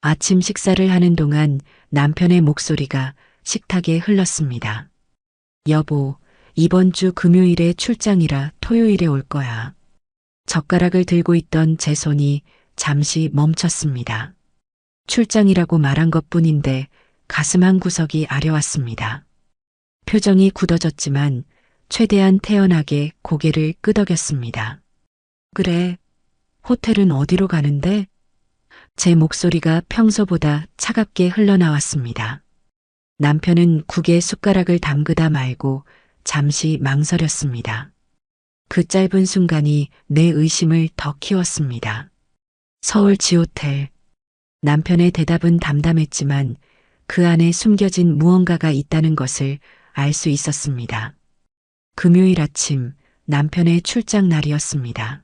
아침 식사를 하는 동안 남편의 목소리가 식탁에 흘렀습니다. 여보, 이번 주 금요일에 출장이라 토요일에 올 거야. 젓가락을 들고 있던 제 손이 잠시 멈췄습니다. 출장이라고 말한 것뿐인데 가슴 한 구석이 아려왔습니다. 표정이 굳어졌지만 최대한 태연하게 고개를 끄덕였습니다. 그래, 호텔은 어디로 가는데? 제 목소리가 평소보다 차갑게 흘러나왔습니다. 남편은 국에 숟가락을 담그다 말고 잠시 망설였습니다. 그 짧은 순간이 내 의심을 더 키웠습니다. 서울 지호텔. 남편의 대답은 담담했지만 그 안에 숨겨진 무언가가 있다는 것을 알 수 있었습니다. 금요일 아침 남편의 출장 날이었습니다.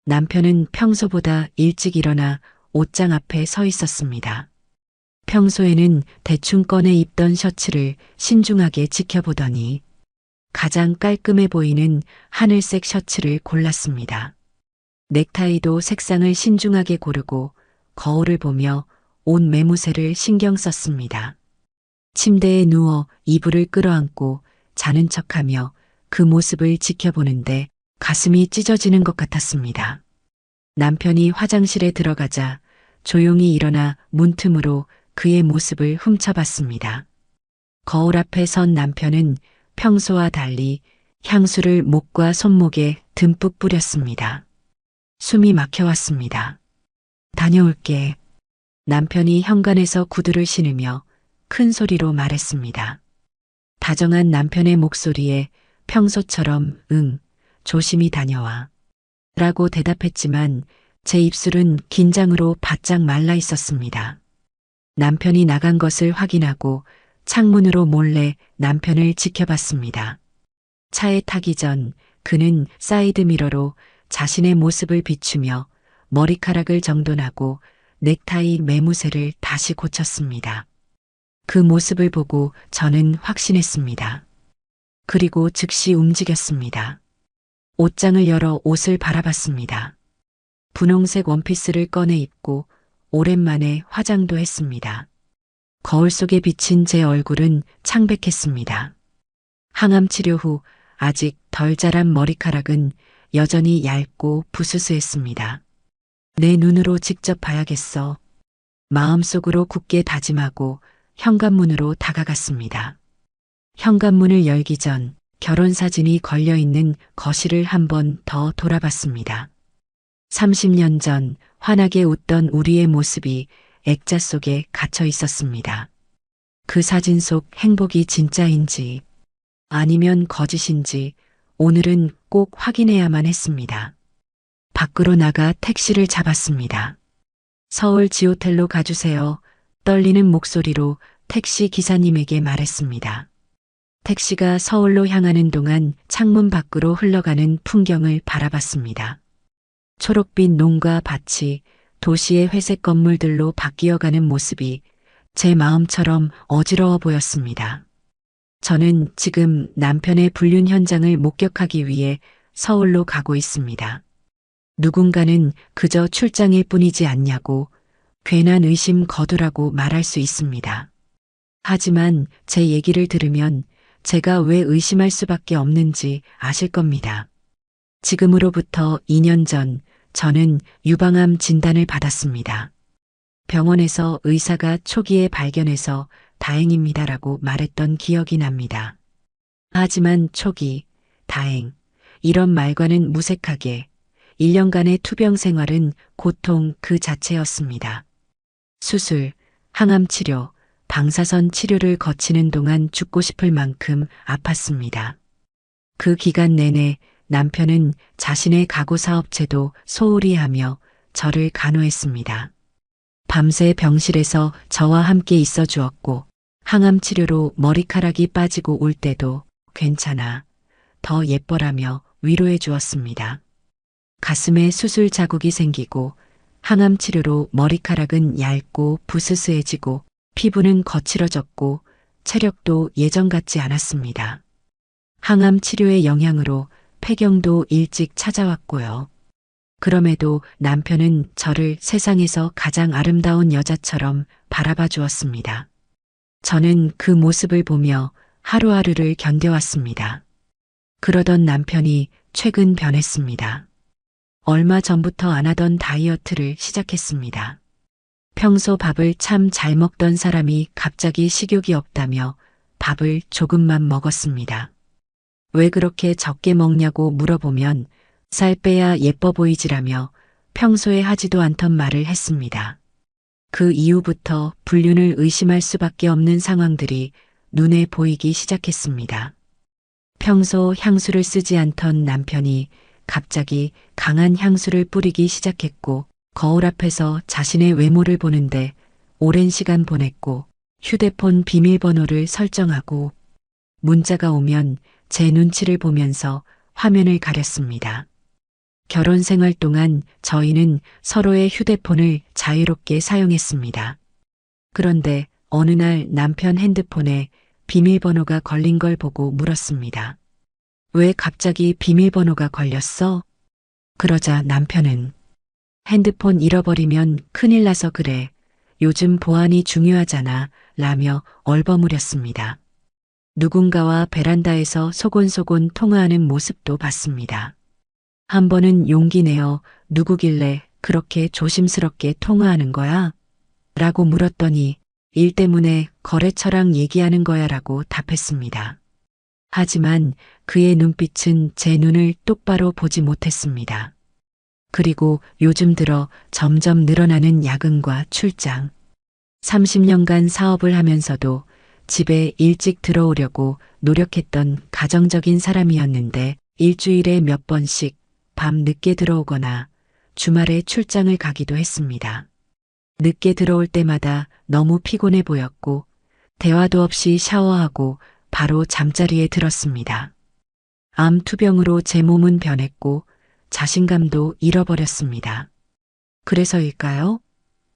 남편은 평소보다 일찍 일어나 옷장 앞에 서 있었습니다. 평소에는 대충 꺼내 입던 셔츠를 신중하게 지켜보더니 가장 깔끔해 보이는 하늘색 셔츠를 골랐습니다. 넥타이도 색상을 신중하게 고르고 거울을 보며 옷 매무새를 신경 썼습니다. 침대에 누워 이불을 끌어안고 자는 척하며 그 모습을 지켜보는데 가슴이 찢어지는 것 같았습니다. 남편이 화장실에 들어가자 조용히 일어나 문틈으로 그의 모습을 훔쳐봤습니다. 거울 앞에 선 남편은 평소와 달리 향수를 목과 손목에 듬뿍 뿌렸습니다. 숨이 막혀왔습니다. 다녀올게. 남편이 현관에서 구두를 신으며 큰 소리로 말했습니다. 다정한 남편의 목소리에 평소처럼 응, 조심히 다녀와. 라고 대답했지만 제 입술은 긴장으로 바짝 말라 있었습니다. 남편이 나간 것을 확인하고 창문으로 몰래 남편을 지켜봤습니다. 차에 타기 전 그는 사이드미러로 자신의 모습을 비추며 머리카락을 정돈하고 넥타이 매무새를 다시 고쳤습니다. 그 모습을 보고 저는 확신했습니다. 그리고 즉시 움직였습니다. 옷장을 열어 옷을 바라봤습니다. 분홍색 원피스를 꺼내 입고 오랜만에 화장도 했습니다. 거울 속에 비친 제 얼굴은 창백했습니다. 항암 치료 후 아직 덜 자란 머리카락은 여전히 얇고 부스스했습니다. 내 눈으로 직접 봐야겠어. 마음속으로 굳게 다짐하고 현관문으로 다가갔습니다. 현관문을 열기 전 결혼사진이 걸려있는 거실을 한 번 더 돌아봤습니다. 30년 전 환하게 웃던 우리의 모습이 액자 속에 갇혀 있었습니다. 그 사진 속 행복이 진짜인지 아니면 거짓인지 오늘은 꼭 확인해야만 했습니다. 밖으로 나가 택시를 잡았습니다. 서울 지호텔로 가주세요. 떨리는 목소리로 택시 기사님에게 말했습니다. 택시가 서울로 향하는 동안 창문 밖으로 흘러가는 풍경을 바라봤습니다. 초록빛 농가 밭이 도시의 회색 건물들로 바뀌어가는 모습이 제 마음처럼 어지러워 보였습니다. 저는 지금 남편의 불륜 현장을 목격하기 위해 서울로 가고 있습니다. 누군가는 그저 출장일 뿐이지 않냐고 괜한 의심 거두라고 말할 수 있습니다. 하지만 제 얘기를 들으면 제가 왜 의심할 수밖에 없는지 아실 겁니다. 지금으로부터 2년 전 저는 유방암 진단을 받았습니다. 병원에서 의사가 초기에 발견해서 다행입니다라고 말했던 기억이 납니다. 하지만 초기, 다행, 이런 말과는 무색하게 1년간의 투병 생활은 고통 그 자체였습니다. 수술, 항암 치료, 방사선 치료를 거치는 동안 죽고 싶을 만큼 아팠습니다. 그 기간 내내 남편은 자신의 가구 사업체도 소홀히 하며 저를 간호했습니다. 밤새 병실에서 저와 함께 있어 주었고 항암 치료로 머리카락이 빠지고 올 때도 괜찮아, 더 예뻐라며 위로해 주었습니다. 가슴에 수술 자국이 생기고 항암 치료로 머리카락은 얇고 부스스해지고 피부는 거칠어졌고 체력도 예전 같지 않았습니다. 항암 치료의 영향으로 폐경도 일찍 찾아왔고요. 그럼에도 남편은 저를 세상에서 가장 아름다운 여자처럼 바라봐 주었습니다. 저는 그 모습을 보며 하루하루를 견뎌왔습니다. 그러던 남편이 최근 변했습니다. 얼마 전부터 안 하던 다이어트를 시작했습니다. 평소 밥을 참 잘 먹던 사람이 갑자기 식욕이 없다며 밥을 조금만 먹었습니다. 왜 그렇게 적게 먹냐고 물어보면 살 빼야 예뻐 보이지라며 평소에 하지도 않던 말을 했습니다. 그 이후부터 불륜을 의심할 수밖에 없는 상황들이 눈에 보이기 시작했습니다. 평소 향수를 쓰지 않던 남편이 갑자기 강한 향수를 뿌리기 시작했고, 거울 앞에서 자신의 외모를 보는데 오랜 시간 보냈고, 휴대폰 비밀번호를 설정하고, 문자가 오면 제 눈치를 보면서 화면을 가렸습니다. 결혼 생활 동안 저희는 서로의 휴대폰을 자유롭게 사용했습니다. 그런데 어느 날 남편 핸드폰에 비밀번호가 걸린 걸 보고 물었습니다. 왜 갑자기 비밀번호가 걸렸어? 그러자 남편은 핸드폰 잃어버리면 큰일 나서 그래. 요즘 보안이 중요하잖아. 라며 얼버무렸습니다. 누군가와 베란다에서 소곤소곤 통화하는 모습도 봤습니다. 한 번은 용기 내어 누구길래 그렇게 조심스럽게 통화하는 거야? 라고 물었더니 일 때문에 거래처랑 얘기하는 거야 라고 답했습니다. 하지만 그의 눈빛은 제 눈을 똑바로 보지 못했습니다. 그리고 요즘 들어 점점 늘어나는 야근과 출장. 30년간 사업을 하면서도 집에 일찍 들어오려고 노력했던 가정적인 사람이었는데 일주일에 몇 번씩 밤 늦게 들어오거나 주말에 출장을 가기도 했습니다. 늦게 들어올 때마다 너무 피곤해 보였고 대화도 없이 샤워하고 바로 잠자리에 들었습니다. 암 투병으로 제 몸은 변했고 자신감도 잃어버렸습니다. 그래서일까요?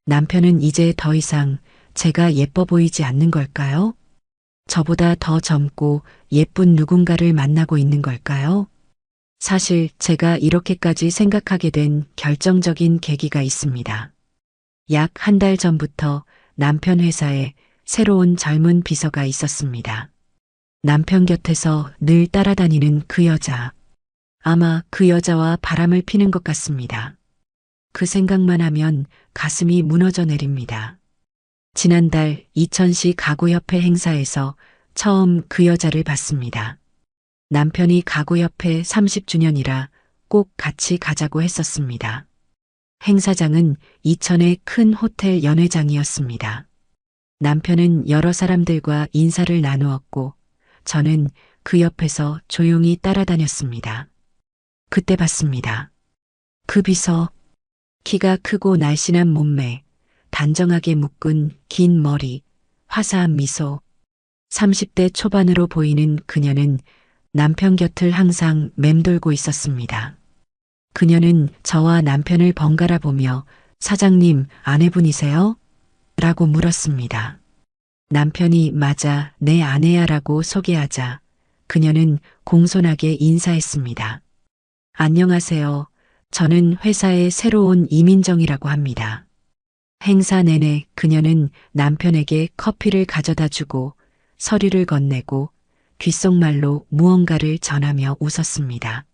남편은 이제 더 이상 제가 예뻐 보이지 않는 걸까요? 저보다 더 젊고 예쁜 누군가를 만나고 있는 걸까요? 사실 제가 이렇게까지 생각하게 된 결정적인 계기가 있습니다. 약 한 달 전부터 남편 회사에 새로운 젊은 비서가 있었습니다. 남편 곁에서 늘 따라다니는 그 여자. 아마 그 여자와 바람을 피는 것 같습니다. 그 생각만 하면 가슴이 무너져 내립니다. 지난달 이천시 가구협회 행사에서 처음 그 여자를 봤습니다. 남편이 가구협회 30주년이라 꼭 같이 가자고 했었습니다. 행사장은 이천의 큰 호텔 연회장이었습니다. 남편은 여러 사람들과 인사를 나누었고 저는 그 옆에서 조용히 따라다녔습니다. 그때 봤습니다. 그 비서, 키가 크고 날씬한 몸매, 단정하게 묶은 긴 머리, 화사한 미소. 30대 초반으로 보이는 그녀는 남편 곁을 항상 맴돌고 있었습니다. 그녀는 저와 남편을 번갈아 보며 사장님 아내분이세요? 라고 물었습니다. 남편이 맞아 내 아내야 라고 소개하자 그녀는 공손하게 인사했습니다. 안녕하세요. 저는 회사의 새로운 이민정이라고 합니다. 행사 내내 그녀는 남편에게 커피를 가져다 주고 서류를 건네고 귓속말로 무언가를 전하며 웃었습니다.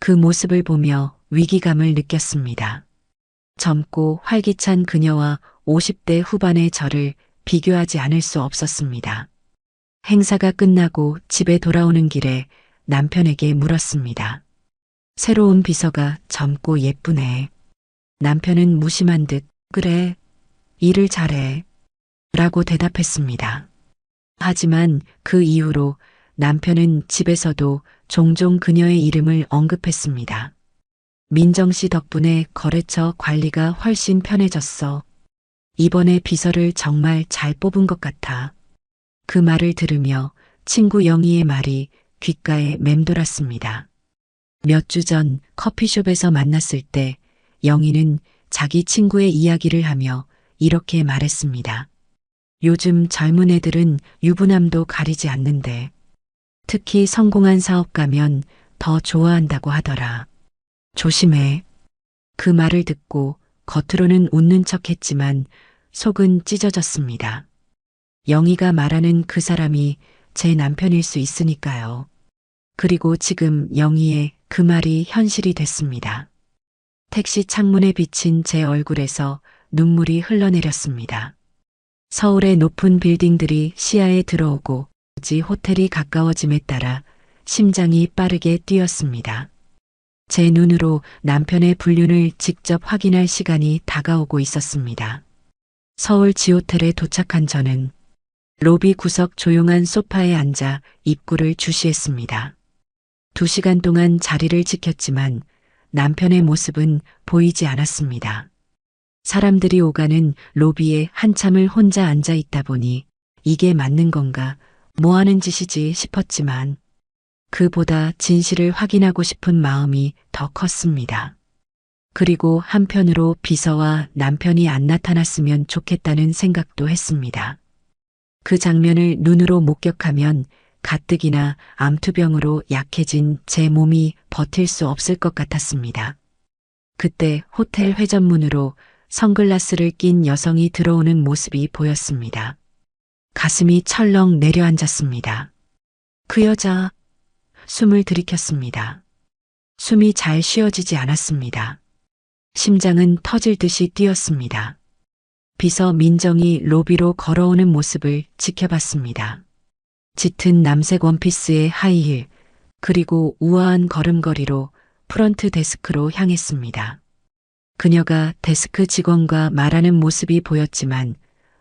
그 모습을 보며 위기감을 느꼈습니다. 젊고 활기찬 그녀와 50대 후반의 저를 비교하지 않을 수 없었습니다. 행사가 끝나고 집에 돌아오는 길에 남편에게 물었습니다. 새로운 비서가 젊고 예쁘네. 남편은 무심한 듯 그래, 일을 잘해 라고 대답했습니다. 하지만 그 이후로 남편은 집에서도 종종 그녀의 이름을 언급했습니다. 민정 씨 덕분에 거래처 관리가 훨씬 편해졌어. 이번에 비서를 정말 잘 뽑은 것 같아. 그 말을 들으며 친구 영희의 말이 귓가에 맴돌았습니다. 몇 주 전 커피숍에서 만났을 때 영희는 자기 친구의 이야기를 하며 이렇게 말했습니다. 요즘 젊은 애들은 유부남도 가리지 않는데 특히 성공한 사업가면 더 좋아한다고 하더라. 조심해. 그 말을 듣고 겉으로는 웃는 척 했지만 속은 찢어졌습니다. 영희가 말하는 그 사람이 제 남편일 수 있으니까요. 그리고 지금 영희의 그 말이 현실이 됐습니다. 택시 창문에 비친 제 얼굴에서 눈물이 흘러내렸습니다. 서울의 높은 빌딩들이 시야에 들어오고 지 호텔이 가까워짐에 따라 심장이 빠르게 뛰었습니다. 제 눈으로 남편의 불륜을 직접 확인할 시간이 다가오고 있었습니다. 서울 지호텔에 도착한 저는 로비 구석 조용한 소파에 앉아 입구를 주시했습니다. 2시간 동안 자리를 지켰지만 남편의 모습은 보이지 않았습니다. 사람들이 오가는 로비에 한참을 혼자 앉아 있다 보니 이게 맞는 건가, 뭐 하는 짓이지 싶었지만 그보다 진실을 확인하고 싶은 마음이 더 컸습니다. 그리고 한편으로 비서와 남편이 안 나타났으면 좋겠다는 생각도 했습니다. 그 장면을 눈으로 목격하면 가뜩이나 암투병으로 약해진 제 몸이 버틸 수 없을 것 같았습니다. 그때 호텔 회전문으로 선글라스를 낀 여성이 들어오는 모습이 보였습니다. 가슴이 철렁 내려앉았습니다. 그 여자, 숨을 들이켰습니다. 숨이 잘 쉬어지지 않았습니다. 심장은 터질 듯이 뛰었습니다. 비서 민정이 로비로 걸어오는 모습을 지켜봤습니다. 짙은 남색 원피스에 하이힐, 그리고 우아한 걸음걸이로 프런트 데스크로 향했습니다. 그녀가 데스크 직원과 말하는 모습이 보였지만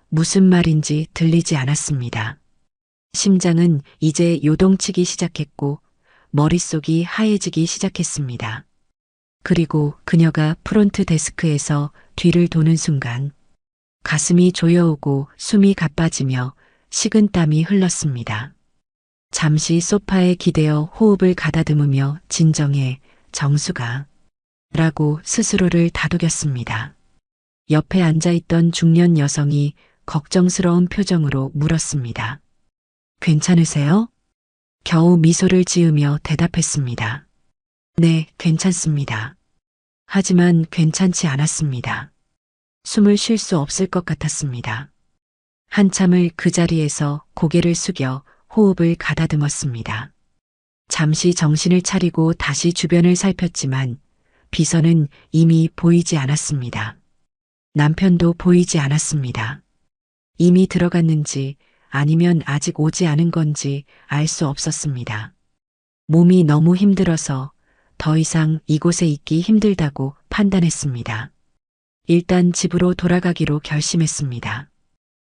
무슨 말인지 들리지 않았습니다. 심장은 이제 요동치기 시작했고 머릿속이 하얘지기 시작했습니다. 그리고 그녀가 프론트 데스크에서 뒤를 도는 순간 가슴이 조여오고 숨이 가빠지며 식은땀이 흘렀습니다. 잠시 소파에 기대어 호흡을 가다듬으며 진정해, 정수가 라고 스스로를 다독였습니다. 옆에 앉아있던 중년 여성이 걱정스러운 표정으로 물었습니다. 괜찮으세요? 겨우 미소를 지으며 대답했습니다. 네, 괜찮습니다. 하지만 괜찮지 않았습니다. 숨을 쉴 수 없을 것 같았습니다. 한참을 그 자리에서 고개를 숙여 호흡을 가다듬었습니다. 잠시 정신을 차리고 다시 주변을 살폈지만 비서는 이미 보이지 않았습니다. 남편도 보이지 않았습니다. 이미 들어갔는지 아니면 아직 오지 않은 건지 알 수 없었습니다. 몸이 너무 힘들어서 더 이상 이곳에 있기 힘들다고 판단했습니다. 일단 집으로 돌아가기로 결심했습니다.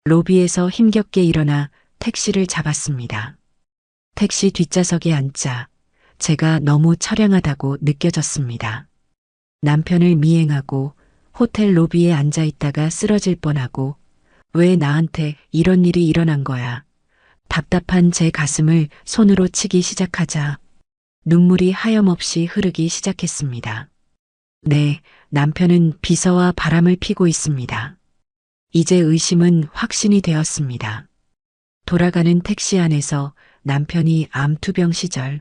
로비에서 힘겹게 일어나 택시를 잡았습니다. 택시 뒷좌석에 앉자 제가 너무 처량하다고 느껴졌습니다. 남편을 미행하고 호텔 로비에 앉아 있다가 쓰러질 뻔하고 왜 나한테 이런 일이 일어난 거야. 답답한 제 가슴을 손으로 치기 시작하자 눈물이 하염없이 흐르기 시작했습니다. 네, 남편은 비서와 바람을 피고 있습니다. 이제 의심은 확신이 되었습니다. 돌아가는 택시 안에서 남편이 암투병 시절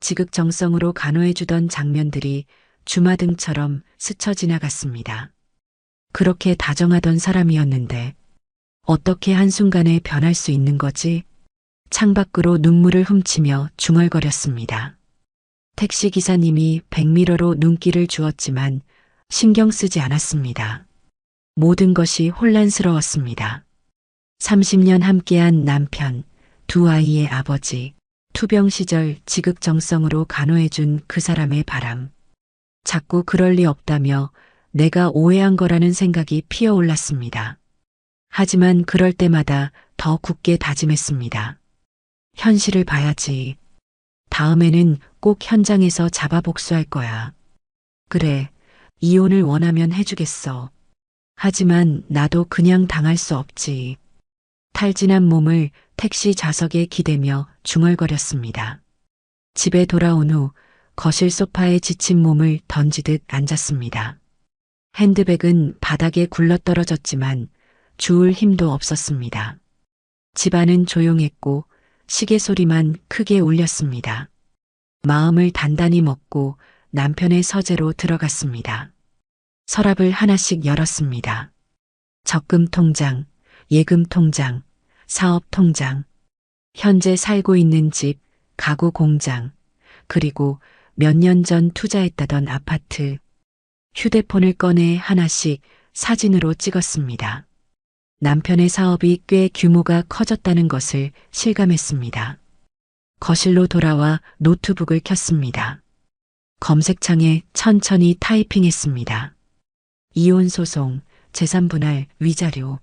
지극정성으로 간호해주던 장면들이 주마등처럼 스쳐 지나갔습니다. 그렇게 다정하던 사람이었는데 어떻게 한순간에 변할 수 있는 거지? 창밖으로 눈물을 훔치며 중얼거렸습니다. 택시 기사님이 백미러로 눈길을 주었지만 신경 쓰지 않았습니다. 모든 것이 혼란스러웠습니다. 30년 함께한 남편, 2아이의 아버지, 투병 시절 지극정성으로 간호해준 그 사람의 바람. 자꾸 그럴 리 없다며 내가 오해한 거라는 생각이 피어올랐습니다. 하지만 그럴 때마다 더 굳게 다짐했습니다. 현실을 봐야지. 다음에는 꼭 현장에서 잡아 복수할 거야. 그래, 이혼을 원하면 해주겠어. 하지만 나도 그냥 당할 수 없지. 탈진한 몸을 택시 좌석에 기대며 중얼거렸습니다. 집에 돌아온 후 거실 소파에 지친 몸을 던지듯 앉았습니다. 핸드백은 바닥에 굴러떨어졌지만 주울 힘도 없었습니다. 집안은 조용했고 시계 소리만 크게 울렸습니다. 마음을 단단히 먹고 남편의 서재로 들어갔습니다. 서랍을 하나씩 열었습니다. 적금 통장, 예금 통장, 사업 통장, 현재 살고 있는 집, 가구 공장, 그리고 몇 년 전 투자했다던 아파트. 휴대폰을 꺼내 하나씩 사진으로 찍었습니다. 남편의 사업이 꽤 규모가 커졌다는 것을 실감했습니다. 거실로 돌아와 노트북을 켰습니다. 검색창에 천천히 타이핑했습니다. 이혼 소송, 재산 분할, 위자료.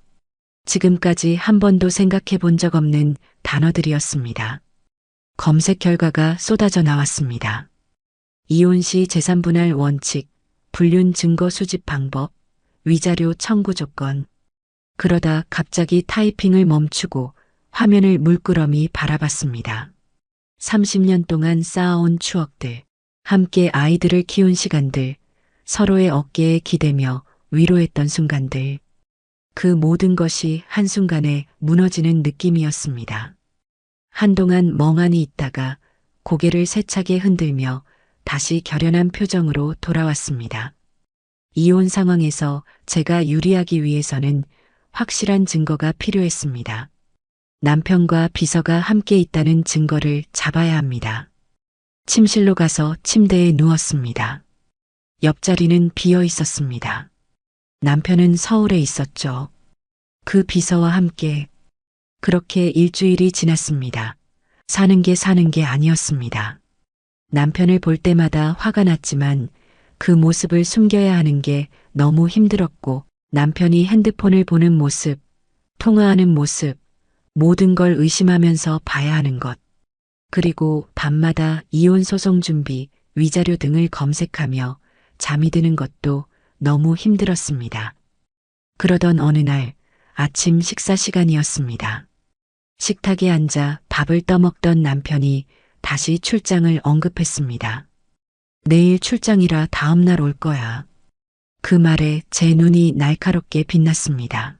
지금까지 한 번도 생각해 본 적 없는 단어들이었습니다. 검색 결과가 쏟아져 나왔습니다. 이혼 시 재산 분할 원칙, 불륜 증거 수집 방법, 위자료 청구 조건. 그러다 갑자기 타이핑을 멈추고 화면을 물끄러미 바라봤습니다. 30년 동안 쌓아온 추억들, 함께 아이들을 키운 시간들, 서로의 어깨에 기대며 위로했던 순간들. 그 모든 것이 한순간에 무너지는 느낌이었습니다. 한동안 멍하니 있다가 고개를 세차게 흔들며 다시 결연한 표정으로 돌아왔습니다. 이혼 상황에서 제가 유리하기 위해서는 확실한 증거가 필요했습니다. 남편과 비서가 함께 있다는 증거를 잡아야 합니다. 침실로 가서 침대에 누웠습니다. 옆자리는 비어 있었습니다. 남편은 서울에 있었죠. 그 비서와 함께. 그렇게 일주일이 지났습니다. 사는 게 아니었습니다. 남편을 볼 때마다 화가 났지만 그 모습을 숨겨야 하는 게 너무 힘들었고, 남편이 핸드폰을 보는 모습, 통화하는 모습, 모든 걸 의심하면서 봐야 하는 것. 그리고 밤마다 이혼 소송 준비, 위자료 등을 검색하며 잠이 드는 것도 너무 힘들었습니다. 그러던 어느 날 아침 식사 시간이었습니다. 식탁에 앉아 밥을 떠먹던 남편이 다시 출장을 언급했습니다. 내일 출장이라 다음날 올 거야. 그 말에 제 눈이 날카롭게 빛났습니다.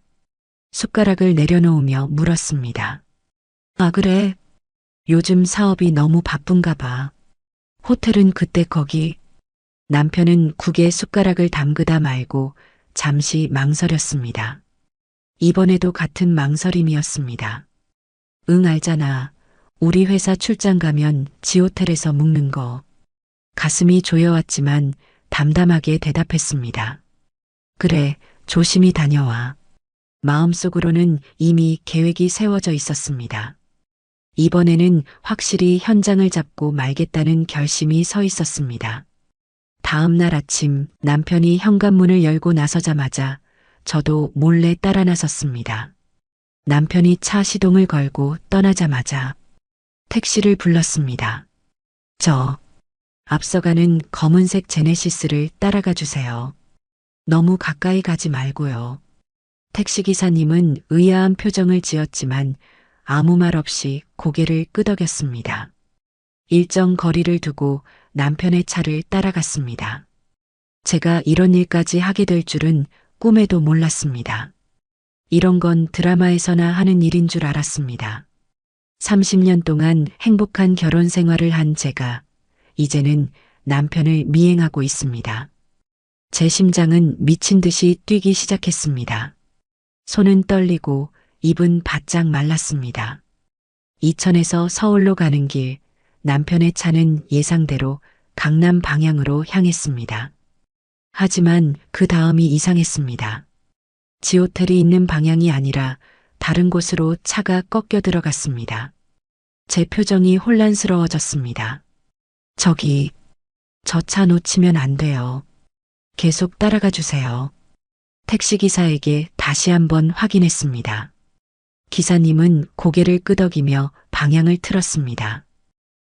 숟가락을 내려놓으며 물었습니다. 아, 그래? 요즘 사업이 너무 바쁜가 봐. 호텔은 그때 거기. 남편은 국에 숟가락을 담그다 말고 잠시 망설였습니다. 이번에도 같은 망설임이었습니다. 응, 알잖아. 우리 회사 출장 가면 지호텔에서 묵는 거. 가슴이 조여왔지만 담담하게 대답했습니다. 그래, 조심히 다녀와. 마음속으로는 이미 계획이 세워져 있었습니다. 이번에는 확실히 현장을 잡고 말겠다는 결심이 서 있었습니다. 다음 날 아침 남편이 현관문을 열고 나서자마자 저도 몰래 따라 나섰습니다. 남편이 차 시동을 걸고 떠나자마자 택시를 불렀습니다. 앞서가는 검은색 제네시스를 따라가 주세요. 너무 가까이 가지 말고요. 택시기사님은 의아한 표정을 지었지만 아무 말 없이 고개를 끄덕였습니다. 일정 거리를 두고 남편의 차를 따라갔습니다. 제가 이런 일까지 하게 될 줄은 꿈에도 몰랐습니다. 이런 건 드라마에서나 하는 일인 줄 알았습니다. 30년 동안 행복한 결혼 생활을 한 제가 이제는 남편을 미행하고 있습니다. 제 심장은 미친 듯이 뛰기 시작했습니다. 손은 떨리고 입은 바짝 말랐습니다. 이천에서 서울로 가는 길, 남편의 차는 예상대로 강남 방향으로 향했습니다. 하지만 그 다음이 이상했습니다. 지호텔이 있는 방향이 아니라 다른 곳으로 차가 꺾여 들어갔습니다. 제 표정이 혼란스러워졌습니다. 저기, 저 차 놓치면 안 돼요. 계속 따라가 주세요. 택시기사에게 다시 한번 확인했습니다. 기사님은 고개를 끄덕이며 방향을 틀었습니다.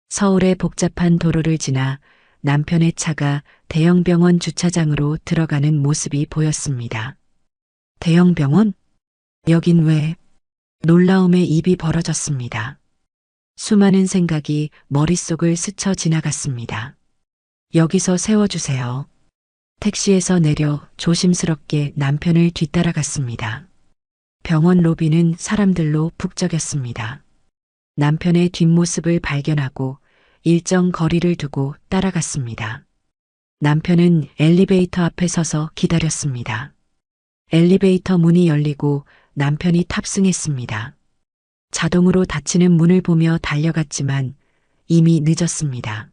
서울의 복잡한 도로를 지나 남편의 차가 대형 병원 주차장으로 들어가는 모습이 보였습니다. 대형 병원? 여긴 왜? 놀라움에 입이 벌어졌습니다. 수많은 생각이 머릿속을 스쳐 지나갔습니다. 여기서 세워주세요. 택시에서 내려 조심스럽게 남편을 뒤따라갔습니다. 병원 로비는 사람들로 북적였습니다. 남편의 뒷모습을 발견하고 일정 거리를 두고 따라갔습니다. 남편은 엘리베이터 앞에 서서 기다렸습니다. 엘리베이터 문이 열리고 남편이 탑승했습니다. 자동으로 닫히는 문을 보며 달려갔지만 이미 늦었습니다.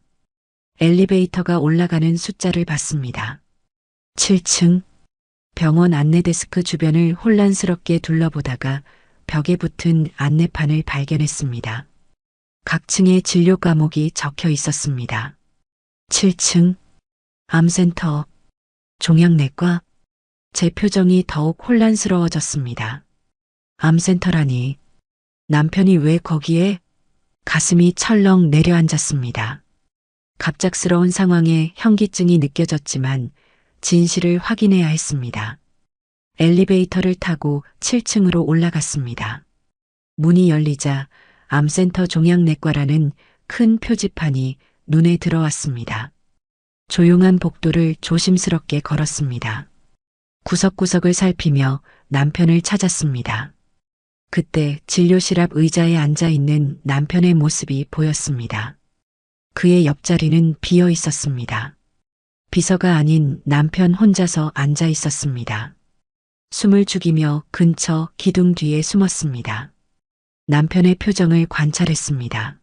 엘리베이터가 올라가는 숫자를 봤습니다. 7층. 병원 안내데스크 주변을 혼란스럽게 둘러보다가 벽에 붙은 안내판을 발견했습니다. 각 층에 진료 과목이 적혀 있었습니다. 7층. 암센터. 종양내과. 제 표정이 더욱 혼란스러워졌습니다. 암센터라니. 남편이 왜 거기에? 가슴이 철렁 내려앉았습니다. 갑작스러운 상황에 현기증이 느껴졌지만 진실을 확인해야 했습니다. 엘리베이터를 타고 7층으로 올라갔습니다. 문이 열리자 암센터 종양내과라는 큰 표지판이 눈에 들어왔습니다. 조용한 복도를 조심스럽게 걸었습니다. 구석구석을 살피며 남편을 찾았습니다. 그때 진료실 앞 의자에 앉아 있는 남편의 모습이 보였습니다. 그의 옆자리는 비어 있었습니다. 비서가 아닌 남편 혼자서 앉아 있었습니다. 숨을 죽이며 근처 기둥 뒤에 숨었습니다. 남편의 표정을 관찰했습니다.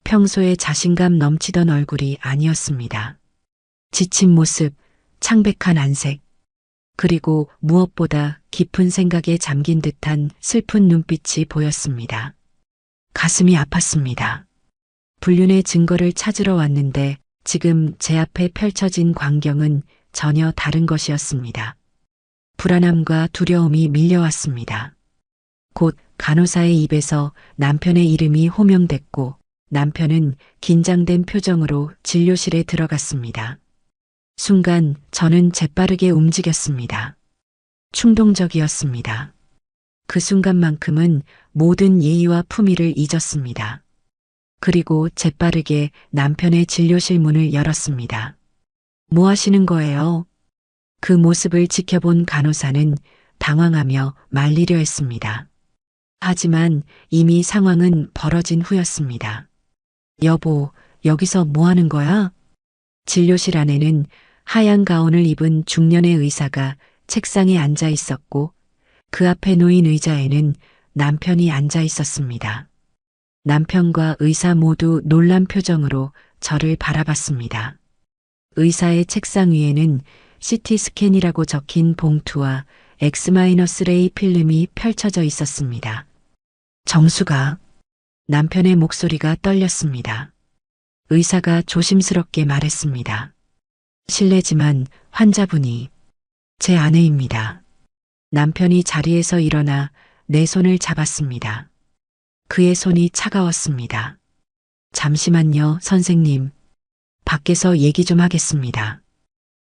평소에 자신감 넘치던 얼굴이 아니었습니다. 지친 모습, 창백한 안색, 그리고 무엇보다 깊은 생각에 잠긴 듯한 슬픈 눈빛이 보였습니다. 가슴이 아팠습니다. 불륜의 증거를 찾으러 왔는데 지금 제 앞에 펼쳐진 광경은 전혀 다른 것이었습니다. 불안함과 두려움이 밀려왔습니다. 곧 간호사의 입에서 남편의 이름이 호명됐고 남편은 긴장된 표정으로 진료실에 들어갔습니다. 순간 저는 재빠르게 움직였습니다. 충동적이었습니다. 그 순간만큼은 모든 예의와 품위를 잊었습니다. 그리고 재빠르게 남편의 진료실 문을 열었습니다. 뭐 하시는 거예요? 그 모습을 지켜본 간호사는 당황하며 말리려 했습니다. 하지만 이미 상황은 벌어진 후였습니다. 여보, 여기서 뭐 하는 거야? 진료실 안에는 하얀 가운을 입은 중년의 의사가 책상에 앉아 있었고 그 앞에 놓인 의자에는 남편이 앉아 있었습니다. 남편과 의사 모두 놀란 표정으로 저를 바라봤습니다. 의사의 책상 위에는 CT 스캔이라고 적힌 봉투와 X-레이 필름이 펼쳐져 있었습니다. 정수가. 남편의 목소리가 떨렸습니다. 의사가 조심스럽게 말했습니다. 실례지만 환자분이 제 아내입니다. 남편이 자리에서 일어나 내 손을 잡았습니다. 그의 손이 차가웠습니다. 잠시만요, 선생님. 밖에서 얘기 좀 하겠습니다.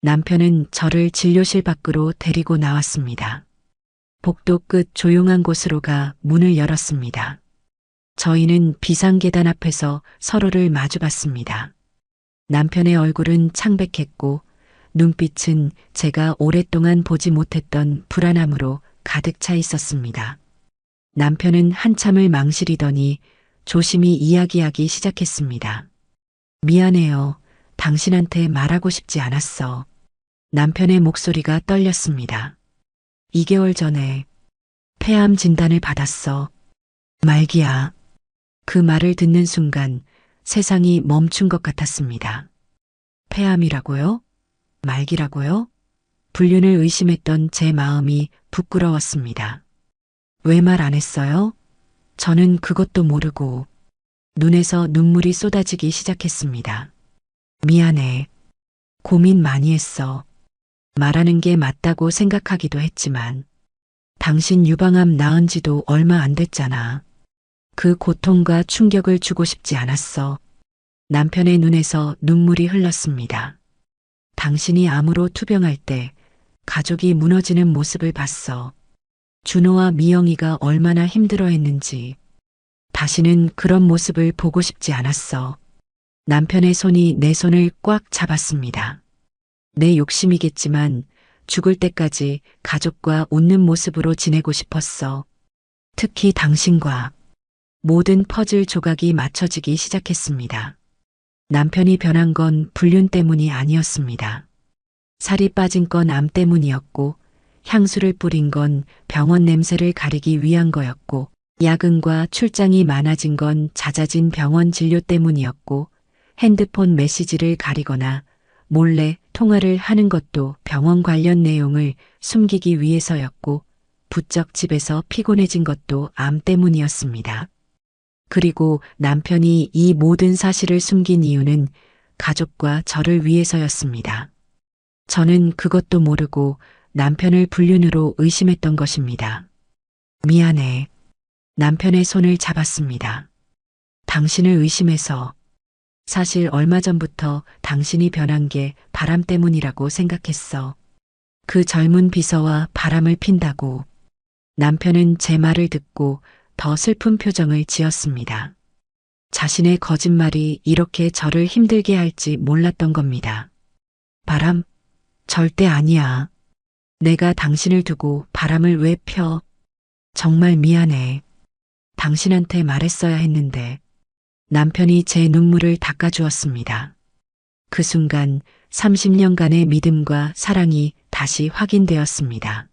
남편은 저를 진료실 밖으로 데리고 나왔습니다. 복도 끝 조용한 곳으로 가 문을 열었습니다. 저희는 비상계단 앞에서 서로를 마주봤습니다. 남편의 얼굴은 창백했고 눈빛은 제가 오랫동안 보지 못했던 불안함으로 가득 차 있었습니다. 남편은 한참을 망설이더니 조심히 이야기하기 시작했습니다. 미안해요. 당신한테 말하고 싶지 않았어. 남편의 목소리가 떨렸습니다. 2개월 전에 폐암 진단을 받았어. 말기야. 그 말을 듣는 순간 세상이 멈춘 것 같았습니다. 폐암이라고요? 말기라고요? 불륜을 의심했던 제 마음이 부끄러웠습니다. 왜 말 안 했어요? 저는 그것도 모르고 눈에서 눈물이 쏟아지기 시작했습니다. 미안해. 고민 많이 했어. 말하는 게 맞다고 생각하기도 했지만 당신 유방암 나은 지도 얼마 안 됐잖아. 그 고통과 충격을 주고 싶지 않았어. 남편의 눈에서 눈물이 흘렀습니다. 당신이 암으로 투병할 때 가족이 무너지는 모습을 봤어. 준호와 미영이가 얼마나 힘들어했는지. 다시는 그런 모습을 보고 싶지 않았어. 남편의 손이 내 손을 꽉 잡았습니다. 내 욕심이겠지만 죽을 때까지 가족과 웃는 모습으로 지내고 싶었어. 특히 당신과. 모든 퍼즐 조각이 맞춰지기 시작했습니다. 남편이 변한 건 불륜 때문이 아니었습니다. 살이 빠진 건 암 때문이었고, 향수를 뿌린 건 병원 냄새를 가리기 위한 거였고, 야근과 출장이 많아진 건 잦아진 병원 진료 때문이었고, 핸드폰 메시지를 가리거나 몰래 통화를 하는 것도 병원 관련 내용을 숨기기 위해서였고, 부쩍 집에서 피곤해진 것도 암 때문이었습니다. 그리고 남편이 이 모든 사실을 숨긴 이유는 가족과 저를 위해서였습니다. 저는 그것도 모르고 남편을 불륜으로 의심했던 것입니다. 미안해. 남편의 손을 잡았습니다. 당신을 의심해서 사실 얼마 전부터 당신이 변한 게 바람 때문이라고 생각했어. 그 젊은 비서와 바람을 핀다고. 남편은 제 말을 듣고 더 슬픈 표정을 지었습니다. 자신의 거짓말이 이렇게 저를 힘들게 할지 몰랐던 겁니다. 바람? 절대 아니야. 내가 당신을 두고 바람을 왜 펴? 정말 미안해. 당신한테 말했어야 했는데. 남편이 제 눈물을 닦아주었습니다. 그 순간 30년간의 믿음과 사랑이 다시 확인되었습니다.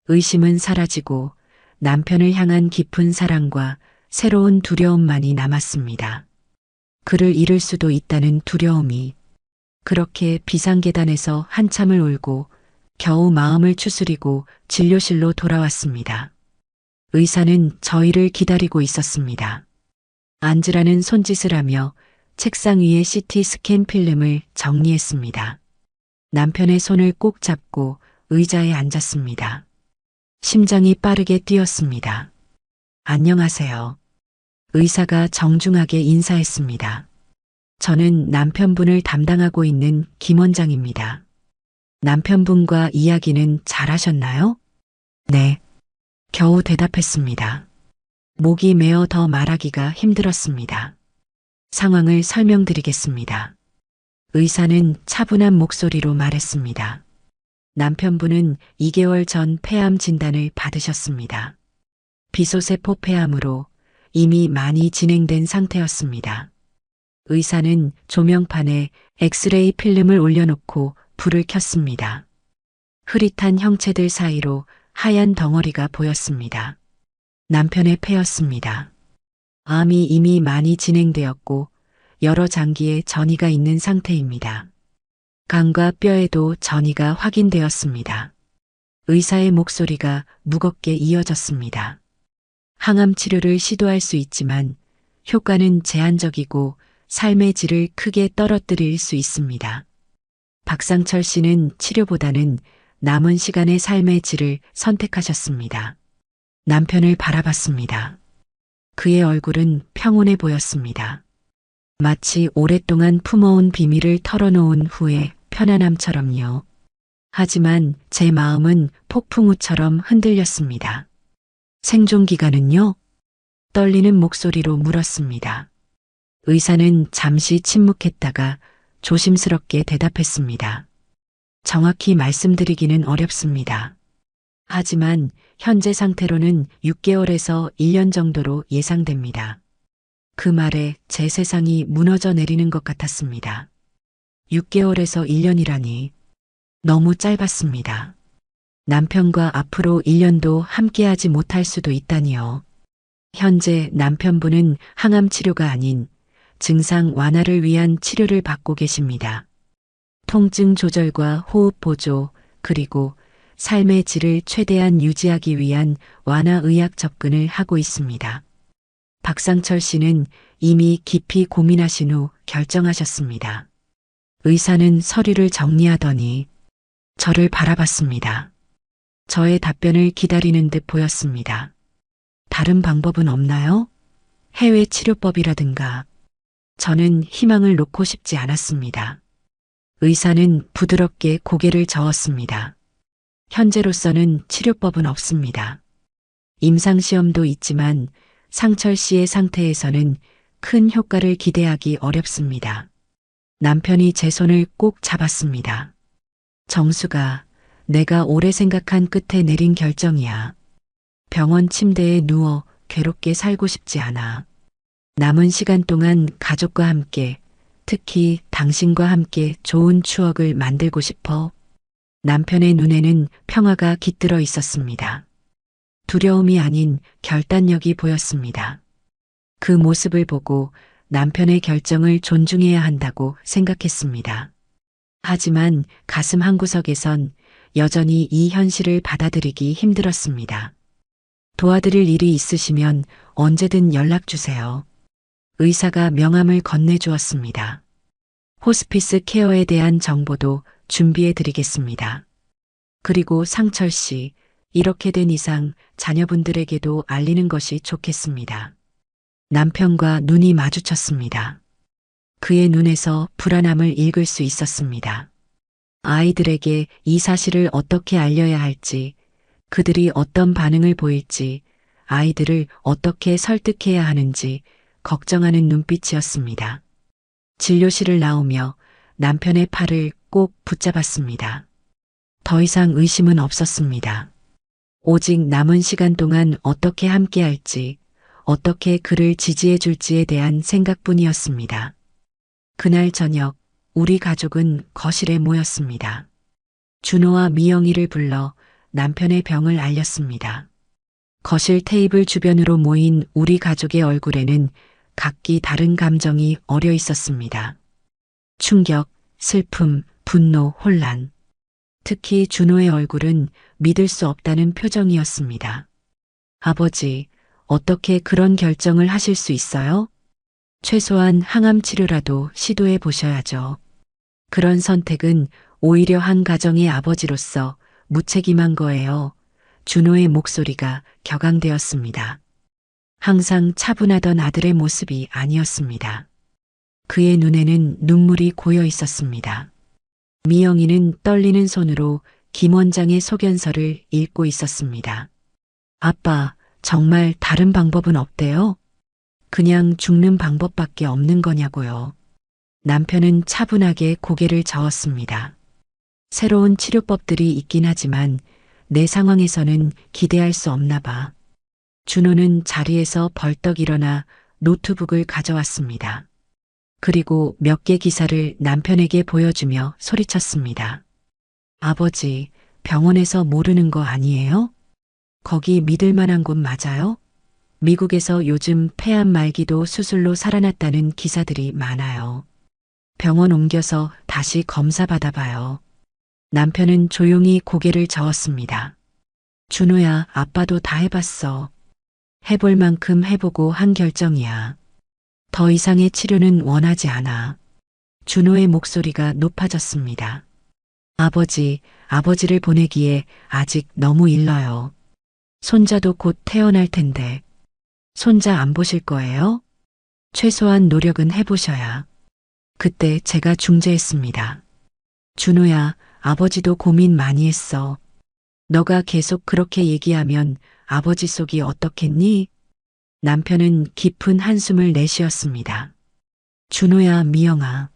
의심은 사라지고 남편을 향한 깊은 사랑과 새로운 두려움만이 남았습니다. 그를 잃을 수도 있다는 두려움이. 그렇게 비상계단에서 한참을 울고 겨우 마음을 추스리고 진료실로 돌아왔습니다. 의사는 저희를 기다리고 있었습니다. 앉으라는 손짓을 하며 책상 위에 CT 스캔 필름을 정리했습니다. 남편의 손을 꼭 잡고 의자에 앉았습니다. 심장이 빠르게 뛰었습니다. 안녕하세요. 의사가 정중하게 인사했습니다. 저는 남편분을 담당하고 있는 김 원장입니다. 남편분과 이야기는 잘하셨나요? 네. 겨우 대답했습니다. 목이 메어 더 말하기가 힘들었습니다. 상황을 설명드리겠습니다. 의사는 차분한 목소리로 말했습니다. 남편분은 2개월 전 폐암 진단을 받으셨습니다. 비소세포 폐암으로 이미 많이 진행된 상태였습니다. 의사는 조명판에 엑스레이 필름을 올려놓고 불을 켰습니다. 흐릿한 형체들 사이로 하얀 덩어리가 보였습니다. 남편의 폐였습니다. 암이 이미 많이 진행되었고 여러 장기에 전이가 있는 상태입니다. 간과 뼈에도 전이가 확인되었습니다. 의사의 목소리가 무겁게 이어졌습니다. 항암 치료를 시도할 수 있지만 효과는 제한적이고 삶의 질을 크게 떨어뜨릴 수 있습니다. 박상철 씨는 치료보다는 남은 시간의 삶의 질을 선택하셨습니다. 남편을 바라봤습니다. 그의 얼굴은 평온해 보였습니다. 마치 오랫동안 품어온 비밀을 털어놓은 후에 편안함처럼요. 하지만 제 마음은 폭풍우처럼 흔들렸습니다. 생존 기간은요? 떨리는 목소리로 물었습니다. 의사는 잠시 침묵했다가 조심스럽게 대답했습니다. 정확히 말씀드리기는 어렵습니다. 하지만 현재 상태로는 6개월에서 1년 정도로 예상됩니다. 그 말에 제 세상이 무너져 내리는 것 같았습니다. 6개월에서 1년이라니 너무 짧았습니다. 남편과 앞으로 1년도 함께하지 못할 수도 있다니요. 현재 남편분은 항암 치료가 아닌 증상 완화를 위한 치료를 받고 계십니다. 통증 조절과 호흡 보조, 그리고 삶의 질을 최대한 유지하기 위한 완화 의학 접근을 하고 있습니다. 박상철 씨는 이미 깊이 고민하신 후 결정하셨습니다. 의사는 서류를 정리하더니 저를 바라봤습니다. 저의 답변을 기다리는 듯 보였습니다. 다른 방법은 없나요? 해외 치료법이라든가. 저는 희망을 놓고 싶지 않았습니다. 의사는 부드럽게 고개를 저었습니다. 현재로서는 치료법은 없습니다. 임상시험도 있지만 상철 씨의 상태에서는 큰 효과를 기대하기 어렵습니다. 남편이 제 손을 꼭 잡았습니다. 정수가 내가 오래 생각한 끝에 내린 결정이야. 병원 침대에 누워 괴롭게 살고 싶지 않아. 남은 시간 동안 가족과 함께 특히 당신과 함께 좋은 추억을 만들고 싶어. 남편의 눈에는 평화가 깃들어 있었습니다. 두려움이 아닌 결단력이 보였습니다. 그 모습을 보고 남편의 결정을 존중해야 한다고 생각했습니다. 하지만 가슴 한구석에선 여전히 이 현실을 받아들이기 힘들었습니다. 도와드릴 일이 있으시면 언제든 연락 주세요. 의사가 명함을 건네주었습니다. 호스피스 케어에 대한 정보도 준비해 드리겠습니다. 그리고 상철 씨, 이렇게 된 이상 자녀분들에게도 알리는 것이 좋겠습니다. 남편과 눈이 마주쳤습니다. 그의 눈에서 불안함을 읽을 수 있었습니다. 아이들에게 이 사실을 어떻게 알려야 할지, 그들이 어떤 반응을 보일지, 아이들을 어떻게 설득해야 하는지 걱정하는 눈빛이었습니다. 진료실을 나오며 남편의 팔을 꼭 붙잡았습니다. 더 이상 의심은 없었습니다. 오직 남은 시간 동안 어떻게 함께할지, 어떻게 그를 지지해 줄지에 대한 생각뿐이었습니다. 그날 저녁, 우리 가족은 거실에 모였습니다. 준호와 미영이를 불러 남편의 병을 알렸습니다. 거실 테이블 주변으로 모인 우리 가족의 얼굴에는 각기 다른 감정이 어려 있었습니다. 충격, 슬픔, 분노, 혼란. 특히 준호의 얼굴은 믿을 수 없다는 표정이었습니다. 아버지, 어떻게 그런 결정을 하실 수 있어요? 최소한 항암 치료라도 시도해 보셔야죠. 그런 선택은 오히려 한 가정의 아버지로서 무책임한 거예요. 준호의 목소리가 격앙되었습니다. 항상 차분하던 아들의 모습이 아니었습니다. 그의 눈에는 눈물이 고여 있었습니다. 미영이는 떨리는 손으로 김 원장의 소견서를 읽고 있었습니다. 아빠, 정말 다른 방법은 없대요? 그냥 죽는 방법밖에 없는 거냐고요. 남편은 차분하게 고개를 저었습니다. 새로운 치료법들이 있긴 하지만 내 상황에서는 기대할 수 없나 봐. 준호는 자리에서 벌떡 일어나 노트북을 가져왔습니다. 그리고 몇 개 기사를 남편에게 보여주며 소리쳤습니다. 아버지, 병원에서 모르는 거 아니에요? 거기 믿을 만한 곳 맞아요? 미국에서 요즘 폐암 말기도 수술로 살아났다는 기사들이 많아요. 병원 옮겨서 다시 검사 받아봐요. 남편은 조용히 고개를 저었습니다. 준호야, 아빠도 다 해봤어. 해볼 만큼 해보고 한 결정이야. 더 이상의 치료는 원하지 않아. 준호의 목소리가 높아졌습니다. 아버지, 아버지를 보내기에 아직 너무 일러요. 손자도 곧 태어날 텐데. 손자 안 보실 거예요? 최소한 노력은 해보셔야. 그때 제가 중재했습니다. 준호야, 아버지도 고민 많이 했어. 너가 계속 그렇게 얘기하면 아버지 속이 어떻겠니? 남편은 깊은 한숨을 내쉬었습니다. 준호야, 미영아.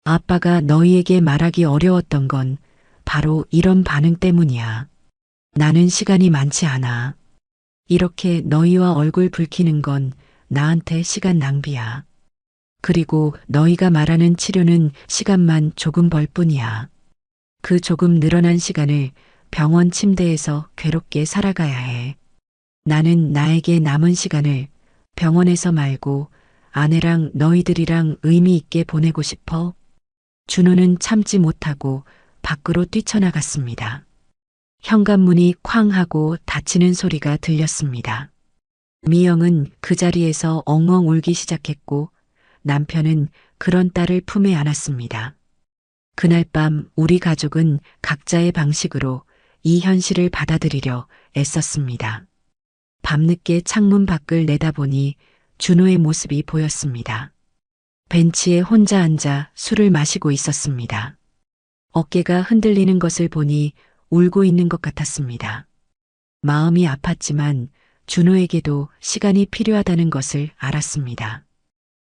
아빠가 너희에게 말하기 어려웠던 건 바로 이런 반응 때문이야. 나는 시간이 많지 않아. 이렇게 너희와 얼굴 붉히는 건 나한테 시간 낭비야. 그리고 너희가 말하는 치료는 시간만 조금 벌 뿐이야. 그 조금 늘어난 시간을 병원 침대에서 괴롭게 살아가야 해. 나는 나에게 남은 시간을 병원에서 말고 아내랑 너희들이랑 의미 있게 보내고 싶어. 준호는 참지 못하고 밖으로 뛰쳐나갔습니다. 현관문이 쾅 하고 닫히는 소리가 들렸습니다. 미영은 그 자리에서 엉엉 울기 시작했고 남편은 그런 딸을 품에 안았습니다. 그날 밤 우리 가족은 각자의 방식으로 이 현실을 받아들이려 애썼습니다. 밤늦게 창문 밖을 내다보니 준호의 모습이 보였습니다. 벤치에 혼자 앉아 술을 마시고 있었습니다. 어깨가 흔들리는 것을 보니 울고 있는 것 같았습니다. 마음이 아팠지만 준호에게도 시간이 필요하다는 것을 알았습니다.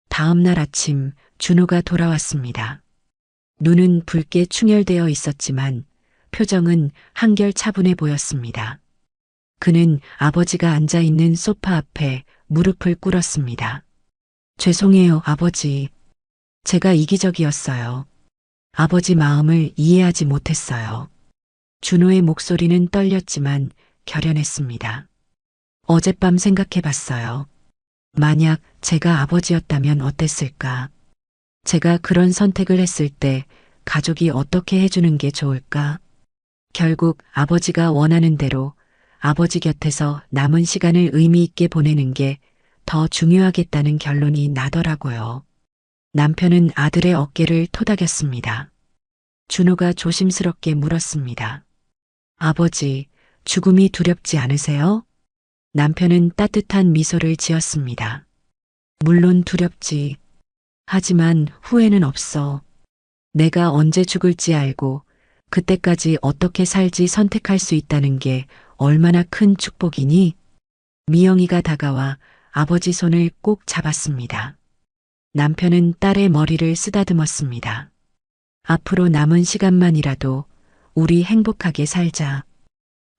다음 날 아침 준호가 돌아왔습니다. 눈은 붉게 충혈되어 있었지만 표정은 한결 차분해 보였습니다. 그는 아버지가 앉아 있는 소파 앞에 무릎을 꿇었습니다. 죄송해요, 아버지. 제가 이기적이었어요. 아버지 마음을 이해하지 못했어요. 준호의 목소리는 떨렸지만 결연했습니다. 어젯밤 생각해 봤어요. 만약 제가 아버지였다면 어땠을까? 제가 그런 선택을 했을 때 가족이 어떻게 해주는 게 좋을까? 결국 아버지가 원하는 대로 아버지 곁에서 남은 시간을 의미 있게 보내는 게 더 중요하겠다는 결론이 나더라고요. 남편은 아들의 어깨를 토닥였습니다. 준호가 조심스럽게 물었습니다. 아버지, 죽음이 두렵지 않으세요? 남편은 따뜻한 미소를 지었습니다. 물론 두렵지. 하지만 후회는 없어. 내가 언제 죽을지 알고 그때까지 어떻게 살지 선택할 수 있다는 게 얼마나 큰 축복이니? 미영이가 다가와 아버지 손을 꼭 잡았습니다. 남편은 딸의 머리를 쓰다듬었습니다. 앞으로 남은 시간만이라도 우리 행복하게 살자.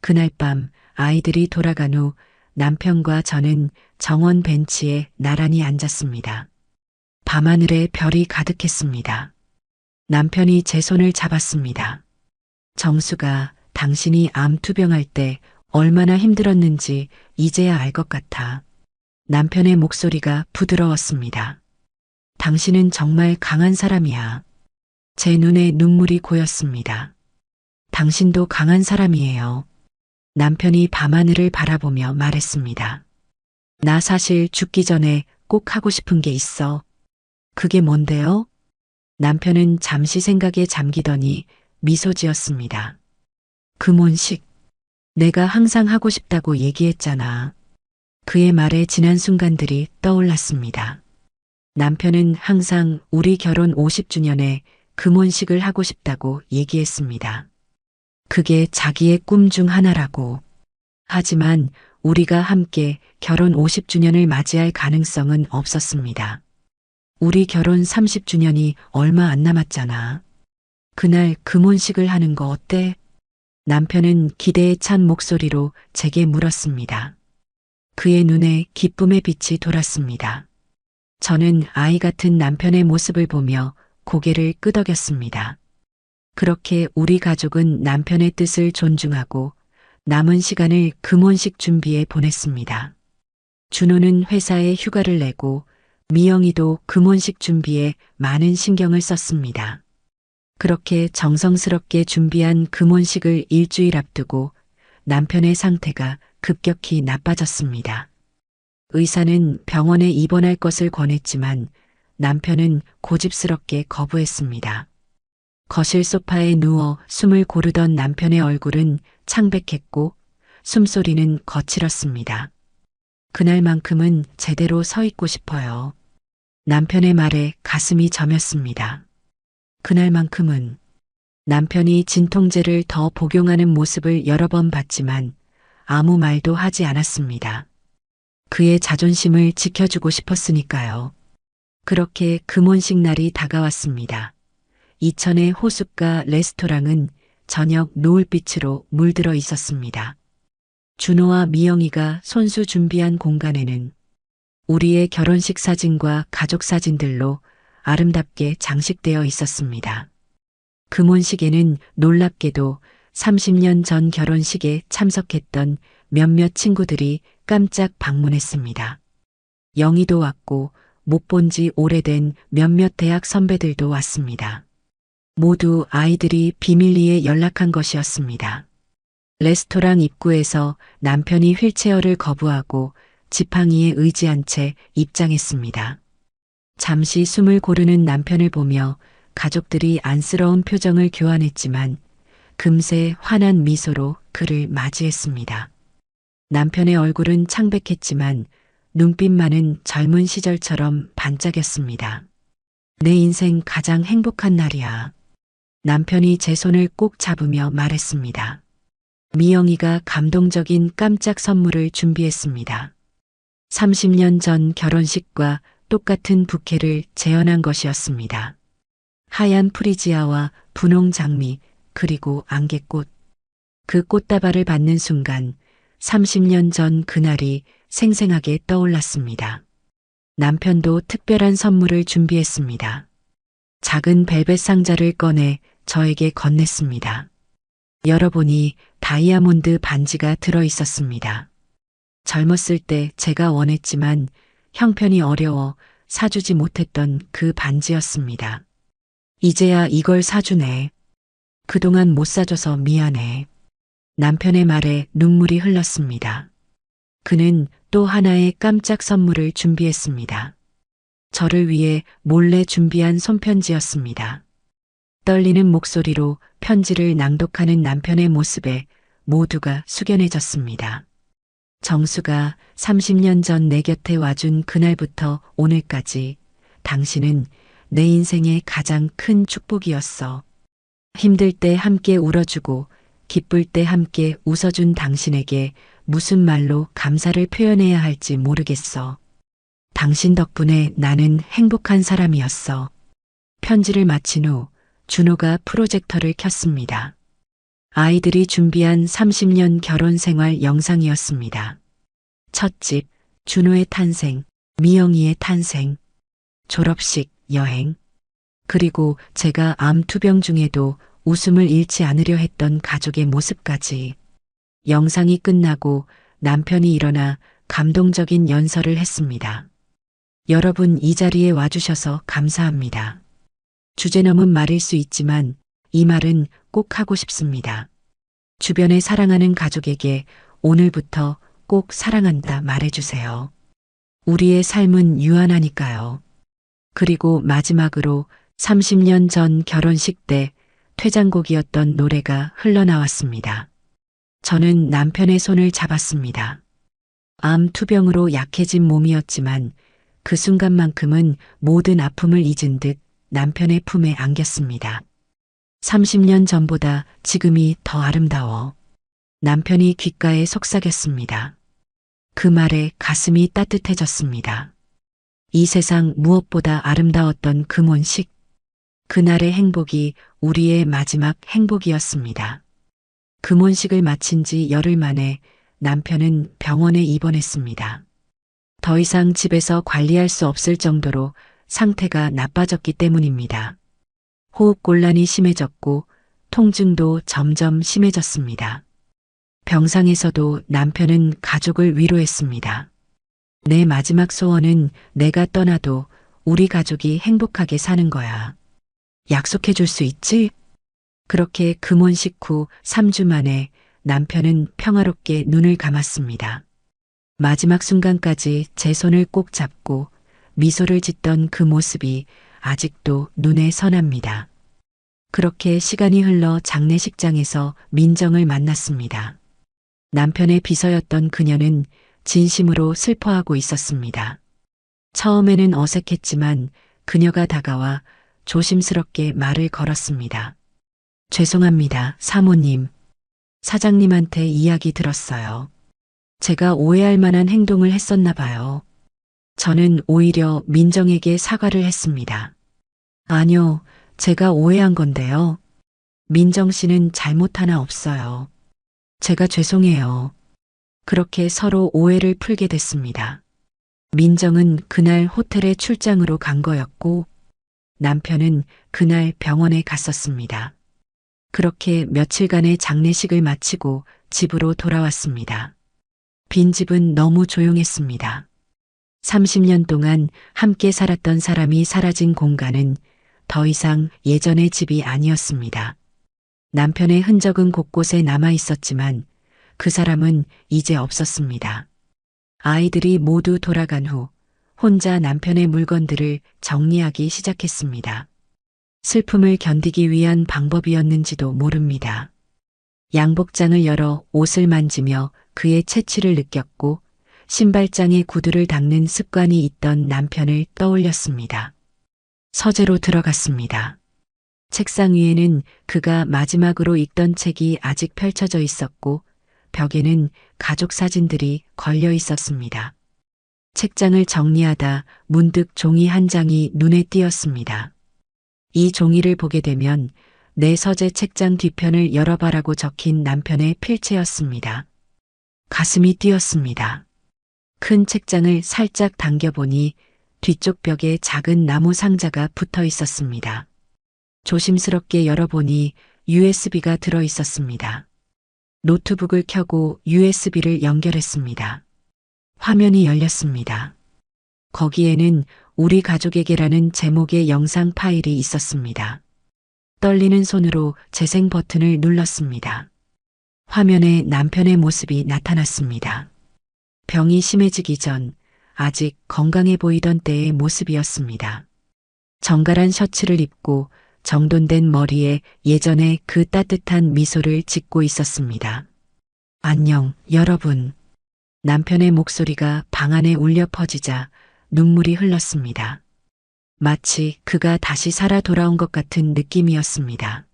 그날 밤 아이들이 돌아간 후 남편과 저는 정원 벤치에 나란히 앉았습니다. 밤하늘에 별이 가득했습니다. 남편이 제 손을 잡았습니다. 정수가 당신이 암 투병할 때 얼마나 힘들었는지 이제야 알 것 같아. 남편의 목소리가 부드러웠습니다. 당신은 정말 강한 사람이야. 제 눈에 눈물이 고였습니다. 당신도 강한 사람이에요. 남편이 밤하늘을 바라보며 말했습니다. 나 사실 죽기 전에 꼭 하고 싶은 게 있어. 그게 뭔데요? 남편은 잠시 생각에 잠기더니 미소 지었습니다. 금혼식. 내가 항상 하고 싶다고 얘기했잖아. 그의 말에 지난 순간들이 떠올랐습니다. 남편은 항상 우리 결혼 50주년에 금혼식을 하고 싶다고 얘기했습니다. 그게 자기의 꿈 중 하나라고. 하지만 우리가 함께 결혼 50주년을 맞이할 가능성은 없었습니다. 우리 결혼 30주년이 얼마 안 남았잖아. 그날 금혼식을 하는 거 어때? 남편은 기대에 찬 목소리로 제게 물었습니다. 그의 눈에 기쁨의 빛이 돌았습니다. 저는 아이 같은 남편의 모습을 보며 고개를 끄덕였습니다. 그렇게 우리 가족은 남편의 뜻을 존중하고 남은 시간을 금혼식 준비에 보냈습니다. 준호는 회사에 휴가를 내고 미영이도 금혼식 준비에 많은 신경을 썼습니다. 그렇게 정성스럽게 준비한 금혼식을 일주일 앞두고 남편의 상태가 급격히 나빠졌습니다. 의사는 병원에 입원할 것을 권했지만 남편은 고집스럽게 거부했습니다. 거실 소파에 누워 숨을 고르던 남편의 얼굴은 창백했고 숨소리는 거칠었습니다. 그날만큼은 제대로 서 있고 싶어요. 남편의 말에 가슴이 저몄습니다. 그날만큼은 남편이 진통제를 더 복용하는 모습을 여러 번 봤지만 아무 말도 하지 않았습니다. 그의 자존심을 지켜주고 싶었으니까요. 그렇게 금혼식 날이 다가왔습니다. 이천의 호숫가 레스토랑은 저녁 노을빛으로 물들어 있었습니다. 준호와 미영이가 손수 준비한 공간에는 우리의 결혼식 사진과 가족 사진들로 아름답게 장식되어 있었습니다. 금혼식에는 놀랍게도 30년 전 결혼식에 참석했던 몇몇 친구들이 깜짝 방문했습니다. 영희도 왔고 못 본 지 오래된 몇몇 대학 선배들도 왔습니다. 모두 아이들이 비밀리에 연락한 것이었습니다. 레스토랑 입구에서 남편이 휠체어를 거부하고 지팡이에 의지한 채 입장했습니다. 잠시 숨을 고르는 남편을 보며 가족들이 안쓰러운 표정을 교환했지만 금세 환한 미소로 그를 맞이했습니다. 남편의 얼굴은 창백했지만 눈빛만은 젊은 시절처럼 반짝였습니다. 내 인생 가장 행복한 날이야. 남편이 제 손을 꼭 잡으며 말했습니다. 미영이가 감동적인 깜짝 선물을 준비했습니다. 30년 전 결혼식과 똑같은 부케를 재현한 것이었습니다. 하얀 프리지아와 분홍 장미 그리고 안개꽃. 그 꽃다발을 받는 순간 30년 전 그날이 생생하게 떠올랐습니다. 남편도 특별한 선물을 준비했습니다. 작은 벨벳 상자를 꺼내 저에게 건넸습니다. 열어보니 다이아몬드 반지가 들어 있었습니다. 젊었을 때 제가 원했지만 형편이 어려워 사주지 못했던 그 반지였습니다. 이제야 이걸 사주네. 그동안 못 사줘서 미안해. 남편의 말에 눈물이 흘렀습니다. 그는 또 하나의 깜짝 선물을 준비했습니다. 저를 위해 몰래 준비한 손편지였습니다. 떨리는 목소리로 편지를 낭독하는 남편의 모습에 모두가 숙연해졌습니다. 정수가 30년 전 내 곁에 와준 그날부터 오늘까지 당신은 내 인생의 가장 큰 축복이었어. 힘들 때 함께 울어주고 기쁠 때 함께 웃어준 당신에게 무슨 말로 감사를 표현해야 할지 모르겠어. 당신 덕분에 나는 행복한 사람이었어. 편지를 마친 후 준호가 프로젝터를 켰습니다. 아이들이 준비한 30년 결혼 생활 영상이었습니다. 첫집, 준호의 탄생, 미영이의 탄생, 졸업식, 여행, 그리고 제가 암 투병 중에도 웃음을 잃지 않으려 했던 가족의 모습까지. 영상이 끝나고 남편이 일어나 감동적인 연설을 했습니다. 여러분 이 자리에 와주셔서 감사합니다. 주제 넘은 말일 수 있지만 이 말은 꼭 하고 싶습니다. 주변에 사랑하는 가족에게 오늘부터 꼭 사랑한다 말해주세요. 우리의 삶은 유한하니까요. 그리고 마지막으로 30년 전 결혼식 때 퇴장곡이었던 노래가 흘러나왔습니다. 저는 남편의 손을 잡았습니다. 암 투병으로 약해진 몸이었지만 그 순간만큼은 모든 아픔을 잊은 듯 남편의 품에 안겼습니다. 30년 전보다 지금이 더 아름다워. 남편이 귓가에 속삭였습니다. 그 말에 가슴이 따뜻해졌습니다. 이 세상 무엇보다 아름다웠던 금혼식. 그날의 행복이 우리의 마지막 행복이었습니다. 금혼식을 마친 지 열흘 만에 남편은 병원에 입원했습니다. 더 이상 집에서 관리할 수 없을 정도로 상태가 나빠졌기 때문입니다. 호흡곤란이 심해졌고 통증도 점점 심해졌습니다. 병상에서도 남편은 가족을 위로했습니다. 내 마지막 소원은 내가 떠나도 우리 가족이 행복하게 사는 거야. 약속해 줄 수 있지? 그렇게 금혼식 후 3주 만에 남편은 평화롭게 눈을 감았습니다. 마지막 순간까지 제 손을 꼭 잡고 미소를 짓던 그 모습이 아직도 눈에 선합니다. 그렇게 시간이 흘러 장례식장에서 민정을 만났습니다. 남편의 비서였던 그녀는 진심으로 슬퍼하고 있었습니다. 처음에는 어색했지만 그녀가 다가와 조심스럽게 말을 걸었습니다. 죄송합니다, 사모님. 사장님한테 이야기 들었어요. 제가 오해할 만한 행동을 했었나 봐요. 저는 오히려 민정에게 사과를 했습니다. 아니요, 제가 오해한 건데요. 민정 씨는 잘못 하나 없어요. 제가 죄송해요. 그렇게 서로 오해를 풀게 됐습니다. 민정은 그날 호텔에 출장으로 간 거였고 남편은 그날 병원에 갔었습니다. 그렇게 며칠간의 장례식을 마치고 집으로 돌아왔습니다. 빈집은 너무 조용했습니다. 30년 동안 함께 살았던 사람이 사라진 공간은 더 이상 예전의 집이 아니었습니다. 남편의 흔적은 곳곳에 남아 있었지만 그 사람은 이제 없었습니다. 아이들이 모두 돌아간 후 혼자 남편의 물건들을 정리하기 시작했습니다. 슬픔을 견디기 위한 방법이었는지도 모릅니다. 양복장을 열어 옷을 만지며 그의 채취를 느꼈고 신발장에 구두를 닦는 습관이 있던 남편을 떠올렸습니다. 서재로 들어갔습니다. 책상 위에는 그가 마지막으로 읽던 책이 아직 펼쳐져 있었고 벽에는 가족 사진들이 걸려 있었습니다. 책장을 정리하다 문득 종이 한 장이 눈에 띄었습니다. 이 종이를 보게 되면 내 서재 책장 뒤편을 열어봐라고 적힌 남편의 필체였습니다. 가슴이 뛰었습니다. 큰 책장을 살짝 당겨보니 뒤쪽 벽에 작은 나무 상자가 붙어 있었습니다. 조심스럽게 열어보니 USB가 들어 있었습니다. 노트북을 켜고 USB를 연결했습니다. 화면이 열렸습니다. 거기에는 우리 가족에게라는 제목의 영상 파일이 있었습니다. 떨리는 손으로 재생 버튼을 눌렀습니다. 화면에 남편의 모습이 나타났습니다. 병이 심해지기 전 아직 건강해 보이던 때의 모습이었습니다. 정갈한 셔츠를 입고 정돈된 머리에 예전에 그 따뜻한 미소를 짓고 있었습니다. 안녕, 여러분. 남편의 목소리가 방 안에 울려 퍼지자 눈물이 흘렀습니다. 마치 그가 다시 살아 돌아온 것 같은 느낌이었습니다.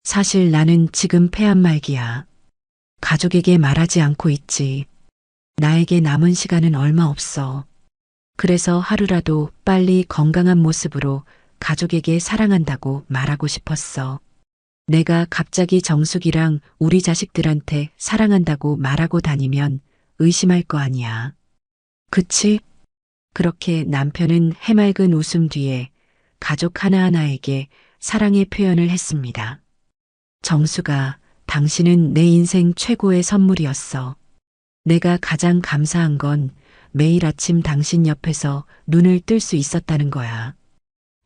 사실 나는 지금 폐암 말기야. 가족에게 말하지 않고 있지. 나에게 남은 시간은 얼마 없어. 그래서 하루라도 빨리 건강한 모습으로 가족에게 사랑한다고 말하고 싶었어. 내가 갑자기 정숙이랑 우리 자식들한테 사랑한다고 말하고 다니면 의심할 거 아니야. 그치? 그렇게 남편은 해맑은 웃음 뒤에 가족 하나하나에게 사랑의 표현을 했습니다. 정수가, 당신은 내 인생 최고의 선물이었어. 내가 가장 감사한 건 매일 아침 당신 옆에서 눈을 뜰 수 있었다는 거야.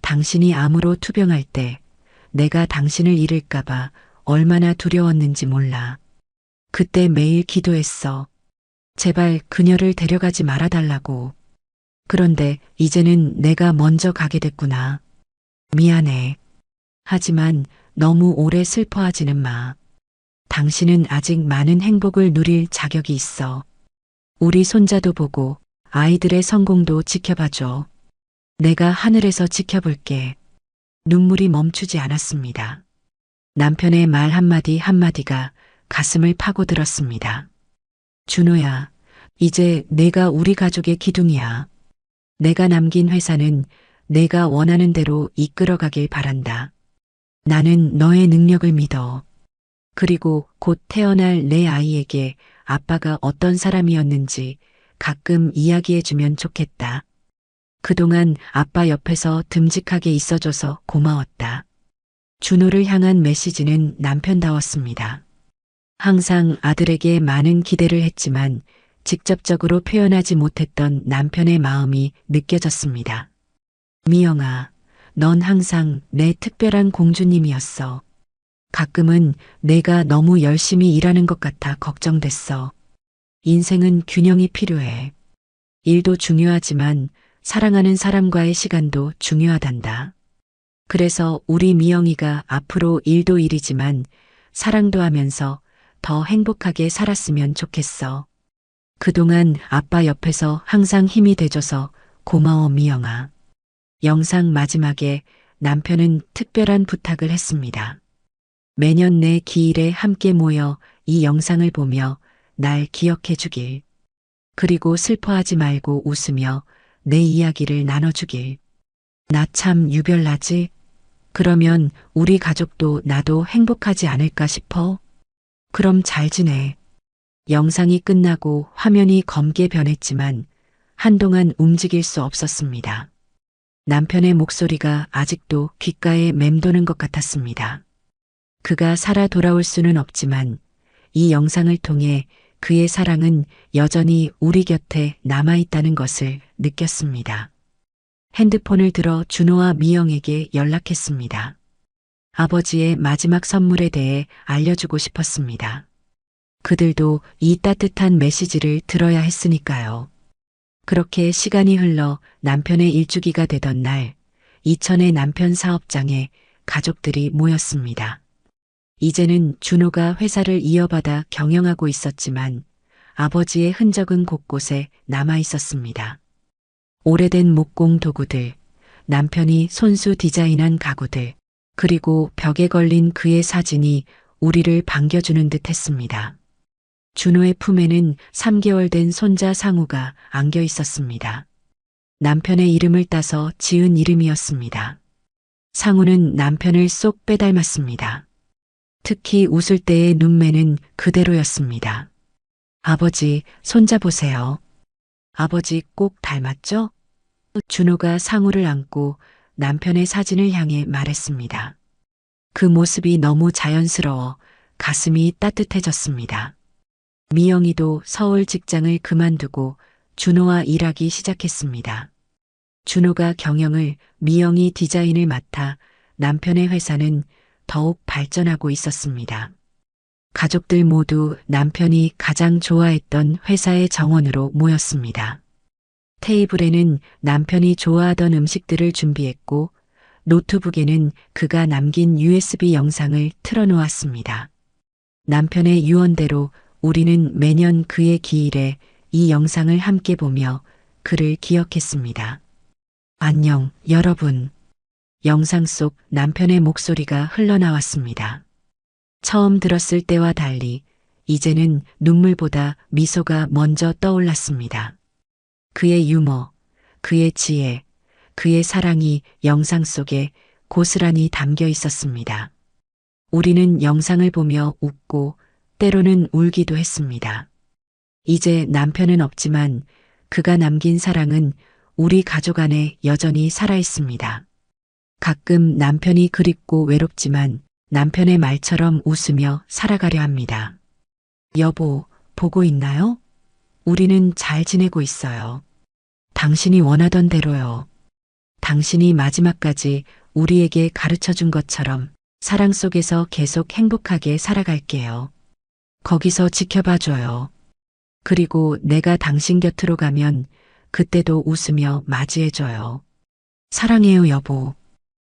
당신이 암으로 투병할 때 내가 당신을 잃을까봐 얼마나 두려웠는지 몰라. 그때 매일 기도했어. 제발 그녀를 데려가지 말아달라고. 그런데 이제는 내가 먼저 가게 됐구나. 미안해. 하지만 너무 오래 슬퍼하지는 마. 당신은 아직 많은 행복을 누릴 자격이 있어. 우리 손자도 보고 아이들의 성공도 지켜봐줘. 내가 하늘에서 지켜볼게. 눈물이 멈추지 않았습니다. 남편의 말 한마디 한마디가 가슴을 파고들었습니다. 준호야, 이제 내가 우리 가족의 기둥이야. 내가 남긴 회사는 내가 원하는 대로 이끌어가길 바란다. 나는 너의 능력을 믿어. 그리고 곧 태어날 내 아이에게 아빠가 어떤 사람이었는지 가끔 이야기해주면 좋겠다. 그동안 아빠 옆에서 듬직하게 있어줘서 고마웠다. 준호를 향한 메시지는 남편다웠습니다. 항상 아들에게 많은 기대를 했지만 직접적으로 표현하지 못했던 남편의 마음이 느껴졌습니다. 미영아, 넌 항상 내 특별한 공주님이었어. 가끔은 내가 너무 열심히 일하는 것 같아 걱정됐어. 인생은 균형이 필요해. 일도 중요하지만 사랑하는 사람과의 시간도 중요하단다. 그래서 우리 미영이가 앞으로 일도 일이지만 사랑도 하면서 더 행복하게 살았으면 좋겠어. 그동안 아빠 옆에서 항상 힘이 돼줘서 고마워 미영아. 영상 마지막에 남편은 특별한 부탁을 했습니다. 매년 내 기일에 함께 모여 이 영상을 보며 날 기억해 주길. 그리고 슬퍼하지 말고 웃으며 내 이야기를 나눠주길. 나 참 유별나지? 그러면 우리 가족도 나도 행복하지 않을까 싶어? 그럼 잘 지내. 영상이 끝나고 화면이 검게 변했지만 한동안 움직일 수 없었습니다. 남편의 목소리가 아직도 귓가에 맴도는 것 같았습니다. 그가 살아 돌아올 수는 없지만 이 영상을 통해 그의 사랑은 여전히 우리 곁에 남아있다는 것을 느꼈습니다. 핸드폰을 들어 준호와 미영에게 연락했습니다. 아버지의 마지막 선물에 대해 알려주고 싶었습니다. 그들도 이 따뜻한 메시지를 들어야 했으니까요. 그렇게 시간이 흘러 남편의 일주기가 되던 날, 이천의 남편 사업장에 가족들이 모였습니다. 이제는 준호가 회사를 이어받아 경영하고 있었지만 아버지의 흔적은 곳곳에 남아 있었습니다. 오래된 목공 도구들, 남편이 손수 디자인한 가구들, 그리고 벽에 걸린 그의 사진이 우리를 반겨주는 듯 했습니다. 준호의 품에는 3개월 된 손자 상우가 안겨 있었습니다. 남편의 이름을 따서 지은 이름이었습니다. 상우는 남편을 쏙 빼닮았습니다. 특히 웃을 때의 눈매는 그대로였습니다. 아버지, 손자 보세요. 아버지 꼭 닮았죠? 준호가 상우를 안고 남편의 사진을 향해 말했습니다. 그 모습이 너무 자연스러워 가슴이 따뜻해졌습니다. 미영이도 서울 직장을 그만두고 준호와 일하기 시작했습니다. 준호가 경영을, 미영이 디자인을 맡아 남편의 회사는 더욱 발전하고 있었습니다. 가족들 모두 남편이 가장 좋아했던 회사의 정원으로 모였습니다. 테이블에는 남편이 좋아하던 음식들을 준비했고 노트북에는 그가 남긴 USB 영상을 틀어놓았습니다. 남편의 유언대로 우리는 매년 그의 기일에 이 영상을 함께 보며 그를 기억했습니다. 안녕, 여러분. 영상 속 남편의 목소리가 흘러나왔습니다. 처음 들었을 때와 달리 이제는 눈물보다 미소가 먼저 떠올랐습니다. 그의 유머, 그의 지혜, 그의 사랑이 영상 속에 고스란히 담겨 있었습니다. 우리는 영상을 보며 웃고 때로는 울기도 했습니다. 이제 남편은 없지만 그가 남긴 사랑은 우리 가족 안에 여전히 살아 있습니다. 가끔 남편이 그립고 외롭지만 남편의 말처럼 웃으며 살아가려 합니다. 여보, 보고 있나요? 우리는 잘 지내고 있어요. 당신이 원하던 대로요. 당신이 마지막까지 우리에게 가르쳐 준 것처럼 사랑 속에서 계속 행복하게 살아갈게요. 거기서 지켜봐 줘요. 그리고 내가 당신 곁으로 가면 그때도 웃으며 맞이해 줘요. 사랑해요, 여보.